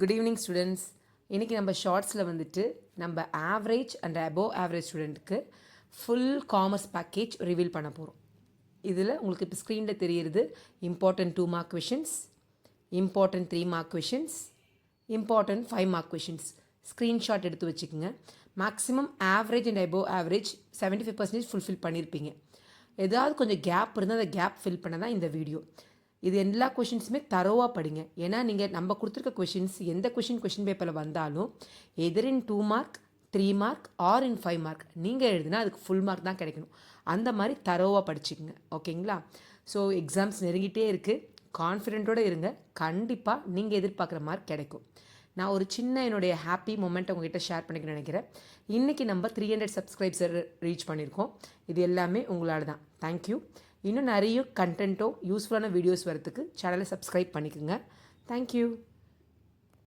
Good evening students. இன்றைக்கி நம்ம ஷார்ட்ஸில் வந்துட்டு நம்ம ஆவரேஜ் அண்ட் அபோவ் ஆவரேஜ் ஸ்டூடெண்ட்டுக்கு ஃபுல் காமர்ஸ் பேக்கேஜ் ரிவீல் பண்ண போகிறோம். இதில் உங்களுக்கு இப்போ ஸ்க்ரீனில் தெரியுறது important 2 mark questions, important 3 mark questions, important 5 mark questions. Screenshot எடுத்து வச்சுக்கோங்க. Maximum average and above average 75% fulfil பண்ணியிருப்பீங்க. ஏதாவது கொஞ்சம் கேப் இருந்தால் அந்த கேப் ஃபில் பண்ண தான் இந்த வீடியோ. இது எல்லா கொஷின்ஸுமே தரோவாக படிங்க. ஏன்னா நீங்கள் நம்ம கொடுத்துருக்க கொஷின்ஸ் எந்த கொஷின் பேப்பரில் வந்தாலும் எதர் இன் 2 மார்க் 3 மார்க் ஆர் இன் 5 மார்க் நீங்கள் எழுதுனா அதுக்கு ஃபுல் மார்க் தான் கிடைக்கணும். அந்த மாதிரி தரோவாக படிச்சுக்கோங்க. ஓகேங்களா? ஸோ எக்ஸாம்ஸ் நெருங்கிட்டே இருக்குது. கான்ஃபிடென்ட்டோடு இருங்க. கண்டிப்பாக நீங்கள் எதிர்பார்க்குற மார்க் கிடைக்கும். நான் ஒரு சின்ன என்னுடைய ஹாப்பி மூமெண்ட் உங்கள்கிட்ட ஷேர் பண்ணிக்க நினைக்கிறேன். இன்றைக்கி நம்ம 300 சப்ஸ்கிரைப்ஸர் ரீச் பண்ணியிருக்கோம். இது எல்லாமே உங்களால் தான். தேங்க்யூ. இன்னும் நிறைய கண்டென்ட்டோ யூஸ்ஃபுல்லான வீடியோஸ் வரத்துக்கு சேனலை சப்ஸ்கிரைப் பண்ணிக்கோங்க. தேங்க்யூ.